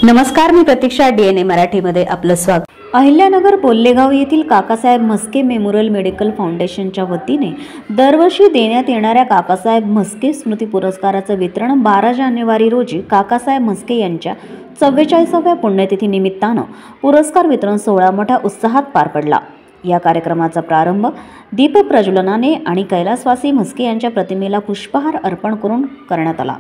नमस्कार, मी प्रतीक्षा. DNA मराठीमध्ये आपलं स्वागत. अहिल्यानगर बोल्लेगाव येथील काकासाहेब म्हस्के मेमोरियल मेडिकल फाउंडेशनच्या वतीने दरवर्षी देण्यात येणाऱ्या काकासाहेब म्हस्के स्मृती पुरस्काराचं वितरण 12 जानेवारी रोजी काकासाहेब म्हस्के यांच्या 44व्या पुण्यतिथी निमित्तानं पुरस्कार वितरण सोहळा मोठ्या उत्साहात पार पडला. या कार्यक्रमाचा प्रारंभ दीप प्रज्वलनाने आणि कैलासवासी म्हस्के यांच्या प्रतिमेला पुष्पहार अर्पण करून करण्यात आला.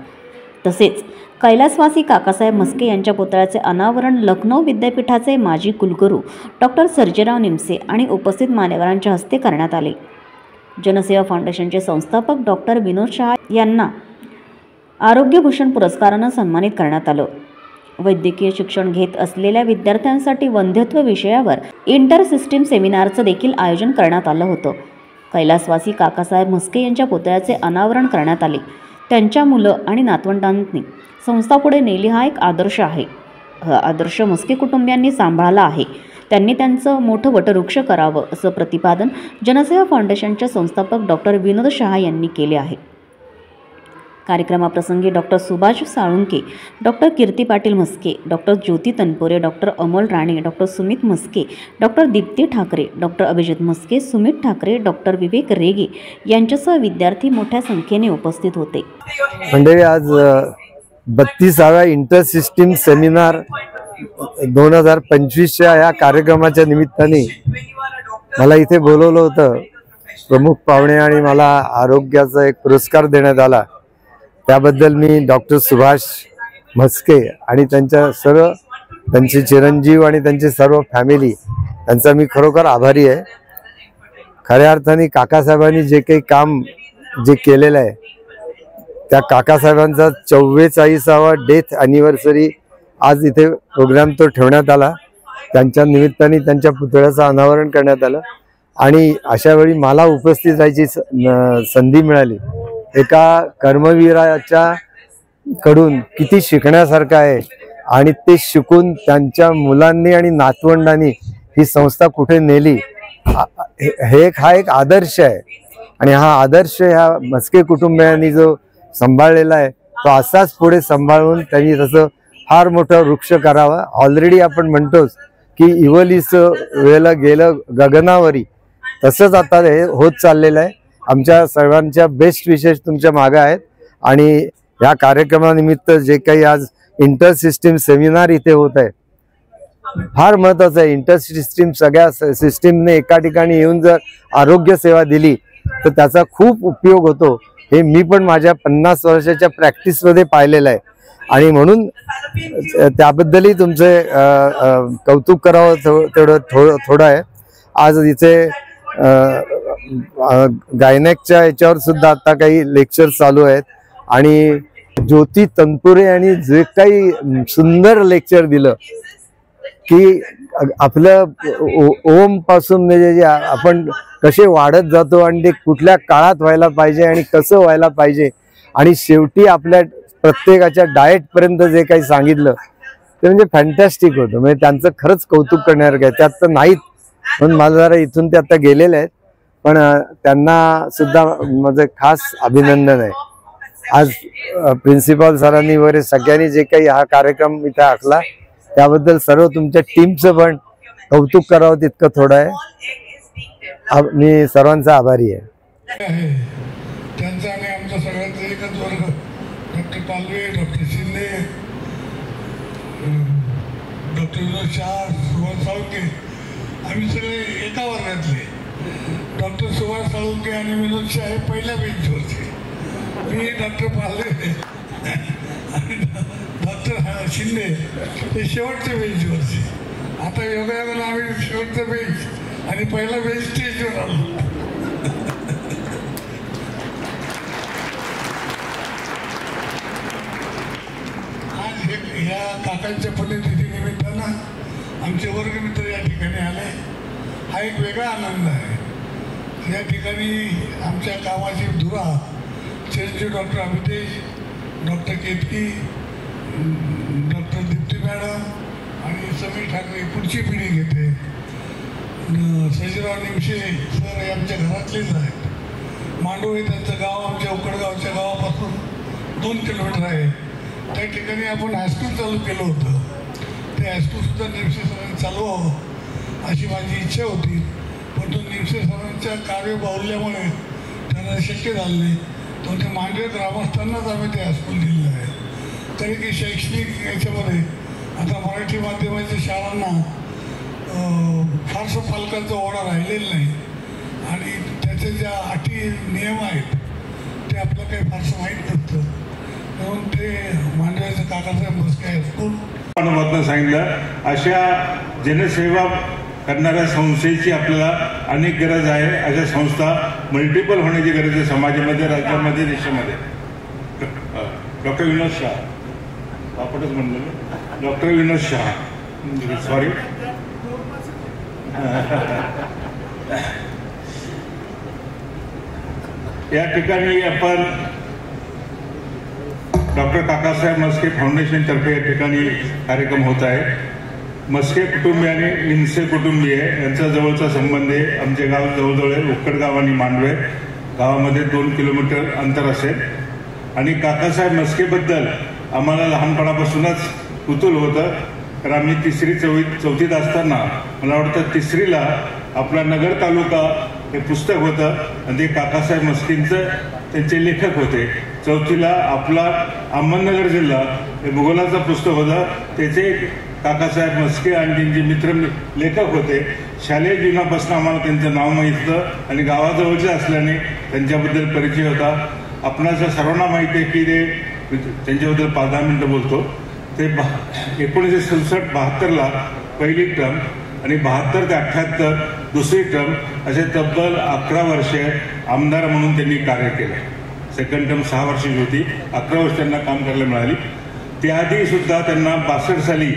तसेच कैलासवासी काकासाहेब म्हस्के यांच्या पुतळ्याचे अनावरण लखनौ विद्यापीठाचे माजी कुलगुरू डॉक्टर सर्जेराव निमसे आणि उपस्थित मान्यवरांच्या हस्ते करण्यात आले. जनसेवा फाउंडेशनचे संस्थापक डॉक्टर विनोद शहा यांना आरोग्यभूषण पुरस्कारानं सन्मानित करण्यात आलं. वैद्यकीय शिक्षण घेत असलेल्या विद्यार्थ्यांसाठी वंध्यत्व विषयावर इंटर सिस्टीम सेमिनारचं देखील आयोजन करण्यात आलं होतं. कैलासवासी काकासाहेब म्हस्के यांच्या पुतळ्याचे अनावरण करण्यात आले. त्यांच्या मुलं आणि नातवंडांनी संस्था पुढे नेली हा एक आदर्श आहे. हा आदर्श म्हस्के कुटुंबियांनी सांभाळला आहे. त्यांनी त्यांचं मोठं वटवृक्ष करावं असं प्रतिपादन जनसेवा फाउंडेशनचे संस्थापक डॉक्टर विनोद शहा यांनी केले आहे. कार्यक्रमाप्रसंगी doctor Subhash Salunke, doctor Kirti Patil Mhaske, doctor Jyoti Tanpure, doctor Amol Rane, doctor Sumit Mhaske, doctor Deepti Thackeray, doctor Abhijit Mhaske, Sumit Thackeray, doctor Vivek Rege यांच्यासह विद्यार्थी मोठ्या संख्येने उपस्थित होते. मंडळी, आज 32व्या इंटर सिस्टीम सेमिनार 2025च्या या कार्यक्रमाच्या निमित्ताने मला इथे बोलवलं होतं. प्रमुख पाहुणे आणि मला आरोग्याचा एक पुरस्कार देण्यात आला. त्याबद्दल मी डॉक्टर सुभाष म्हस्के आणि त्यांचे चिरंजीव आणि त्यांची सर्व फॅमिली त्यांचा मी खरोखर आभारी आहे. खऱ्या अर्थाने काकासाहेबांनी जे काही काम जे केलेलं आहे त्या काकासाहेबांचा 44वा डेथ ॲनिव्हर्सरी आज इथे प्रोग्राम तो ठेवण्यात आला. त्यांच्या निमित्ताने त्यांच्या पुतळ्याचं अनावरण करण्यात आलं आणि अशा वेळी मला उपस्थित राहायची संधी मिळाली. एका कर्मवीराच्या कडून किती शिकण्यासारखं आहे आणि ते शिकून त्यांच्या मुलांनी आणि नातवंडांनी ही संस्था कुठे नेली हा एक आदर्श आहे. आणि हा आदर्श ह्या म्हस्के कुटुंबियांनी जो सांभाळलेला आहे तो असाच पुढे सांभाळून त्यांनी तसं फार मोठा वृक्ष करावा. ऑलरेडी आपण म्हणतोच की इवलीस वेळेला गेलं गगनावरी, तसंच आता हे होत चाललेलं आहे. आमच्या सर्वांच्या बेस्ट विशेष तुमच्या मागे आहेत आणि या कार्यक्रमानिमित्त जे काही आज इंटर सिस्टीम सेमिनार इथे होत आहे फार महत्त्वाचं आहे. इंटर सिस्टीम सगळ्या सिस्टीमने एका ठिकाणी येऊन जर आरोग्य सेवा दिली तर त्याचा खूप उपयोग होतो. हे मी पण माझ्या 50 वर्षाच्या प्रॅक्टिसमध्ये पाहिलेलं आहे आणि म्हणून त्याबद्दलही तुमचे कौतुक करावं तेवढं थोडं आहे. आज इथे गायनेकच्या याच्यावर सुद्धा आता काही लेक्चर चालू आहेत आणि ज्योती तनपुरे यांनी जे काही सुंदर लेक्चर दिलं की आपलं ओम पासून म्हणजे जे आपण कसे वाढत जातो आणि ते कुठल्या काळात व्हायला पाहिजे आणि कसं व्हायला पाहिजे आणि शेवटी आपल्या प्रत्येकाच्या डाएट पर्यंत जे काही सांगितलं ते म्हणजे फॅन्टॅस्टिक होतं. म्हणजे त्यांचं खरंच कौतुक करण्यासारखं आहे. त्यात तर नाहीत म्हणून मला जरा इथून ते आता गेलेले आहेत, पण त्यांना सुद्धा माझं खास अभिनंदन आहे. आज प्रिन्सिपल सरांनी वगैरे सगळ्यांनी जे काही हा कार्यक्रम इथे आखला त्याबद्दल सर्व तुमच्या टीमचं पण कौतुक करावं तितकं थोडं आहे. मी सर्वांचा आभारी आहे. त्यांचा आणि आमचा सगळ्यांचा एकच वर्ग, doctor Palve, doctor Shinde, doctor Vinod Shah, Subhash Salunke, आम्ही सगळे एका वर्गातले. डॉक्टर सुभाष साळुंके आणि विनोद शहा हे पहिल्या बेंचवरचे, मी डॉक्टर पालवे आणि डॉक्टर शिंदे हे शेवटच्या बेंचवरचे. आता योगायोगाला आम्ही शेवटचा बेंच आणि पहिला बेंच स्टेजवर आलो. आज ह्या काकांच्या पुण्यतिथी निमित्तानं आमचे वर्गमित्र या ठिकाणी आले. हा एक वेगळा आनंद आहे. या ठिकाणी आमच्या कामाची धुरा चिरंजीव doctor Amitesh, doctor Ketaki, doctor Dipti madam आणि समीर ठाकरे पुढची पिढी घेते. सर्जेराव निमसे सर हे आमच्या घरातलेच आहेत. मांडू हे त्यांचं गाव आमच्या उकडगावच्या गावापासून 2 किलोमीटर आहे. त्या ठिकाणी आपण हायस्कूल चालू केलं होतं. ते हायस्कूलसुद्धा निमसे सरांनी चालवावं अशी माझी इच्छा होती, पण तो निमसे सरांच्या कार्यबाहुल्यामुळे त्यांना शक्य झालं नाही. तो ते मांडवे ग्रामस्थांनाच आम्ही ते हायस्कूल दिलेलं आहे. तरी की शैक्षणिक याच्यामध्ये आता मराठी माध्यमाच्या शाळांना फारसं पालकांचा ओढा राहिलेला नाही आणि त्याचे ज्या अटी नियम आहेत ते आपलं काही फारसं माहीत नसतं. म्हणून ते मांडव्याचं काकासाहेब म्हस्के हायस्कूल अनुभवातून सांगितलं. अशा जनसेवा करणाऱ्या संस्थेची आपल्याला अनेक गरज आहे. अशा संस्था मल्टिपल होण्याची गरज आहे समाजामध्ये, राज्यामध्ये, देशामध्ये. डॉक्टर विनोद शहा, आपणच म्हणलं डॉक्टर विनोद शहा, सॉरी, या ठिकाणी आपण डॉक्टर काकासाहेब म्हस्के फाउंडेशन तर्फे या ठिकाणी कार्यक्रम होत आहे. म्हस्के कुटुंबीय आणि निमसे कुटुंबीय यांचा जवळचा संबंध आहे. आमचे गाव जवळजवळ आहे. उक्कडगाव आणि मांडवे गावामध्ये 2 किलोमीटर अंतर असेल. आणि काकासाहेब म्हस्केबद्दल आम्हाला लहानपणापासूनच कुतूहल होतं. तर आम्ही 3री-4थीत असताना, मला वाटतं 3रीला आपला नगर तालुका हे पुस्तक होतं आणि ते काकासाहेब म्हस्केंचं त्यांचे लेखक होते. 4थीला आपला अहमदनगर जिल्हा हे भूगोलाचं पुस्तक होतं, त्याचे काकासाहेब म्हस्के आणि त्यांचे मित्र लेखक होते. शालेय जीवनापासून आम्हाला त्यांचं नाव माहीत होतं आणि गावाजवळचे असल्याने त्यांच्याबद्दल परिचय होता. आपणाला सर्वांना माहिती आहे की ते त्यांच्याबद्दल 5-10 मिनिटं बोलतो. ते 1967-72ला पहिली टर्म आणि 72 ते 78 दुसरी टर्म असे तब्बल 11 वर्षे आमदार म्हणून त्यांनी कार्य केलं. सेकंड टर्म 6 वर्षाची होती. 11 वर्ष त्यांना काम करायला मिळाली. त्याआधी सुद्धा त्यांना 62 साली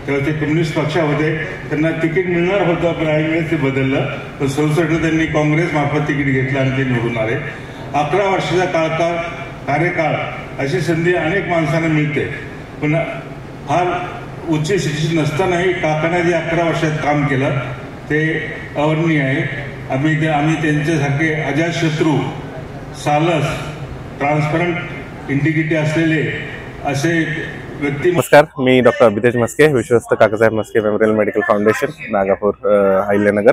तेव्हा ते कम्युनिस्ट पक्ष होते, त्यांना तिकीट मिळणार होतं, पण काही वेळेस ते बदललं. पण 67ला त्यांनी काँग्रेस मार्फत तिकीट घेतलं आणि ते निवडून आले. 11 वर्षाचा कार्यकाळ अशी संधी अनेक माणसांना मिळते, पण फार उच्च शिक्षित नसतानाही काकांना जे 11 वर्षात काम केलं ते अवर्णनीय आहे. आम्ही त्यांच्यासारखे अजातशत्रू, सालस, ट्रान्सपरंट इंटिग्रिटी असलेले असे व्यक्ती. नमस्कार, मी डॉक्टर अभितेज म्हस्के, विश्वस्त Kakasaheb Mhaske memorial medical foundation, Nagapur, Ahilyanagar.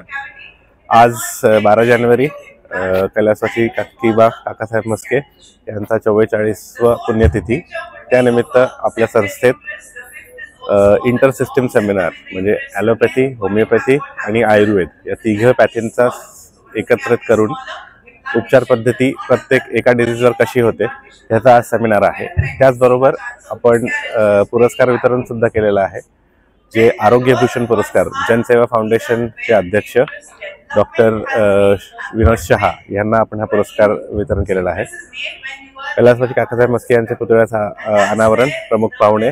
आज 12 जानेवारी कैलासवासी काकीबा काकासाहेब म्हस्के यांचा 44वा पुण्यतिथी. त्यानिमित्त आपल्या संस्थेत इंटरसिस्टम सेमिनार म्हणजे ॲलोपॅथी, होमिओपॅथी आणि आयुर्वेद या 3 पॅथींचा एकत्रित करून उपचार पद्धती प्रत्येक एका डिझीजवर कशी होते याचा आज सेमिनार आहे. त्याचबरोबर आपण पुरस्कार वितरण सुद्धा केलेलं आहे, जे आरोग्यभूषण पुरस्कार जनसेवा फाउंडेशनचे अध्यक्ष डॉक्टर विनोद शहा यांना आपण हा पुरस्कार वितरण केलेला आहे. कैलासवासी काकासाहेब म्हस्के यांच्या पुतळ्याचा अनावरण प्रमुख पाहुणे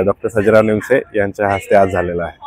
डॉक्टर सजराव निमसे यांच्या हस्ते आज झालेला आहे.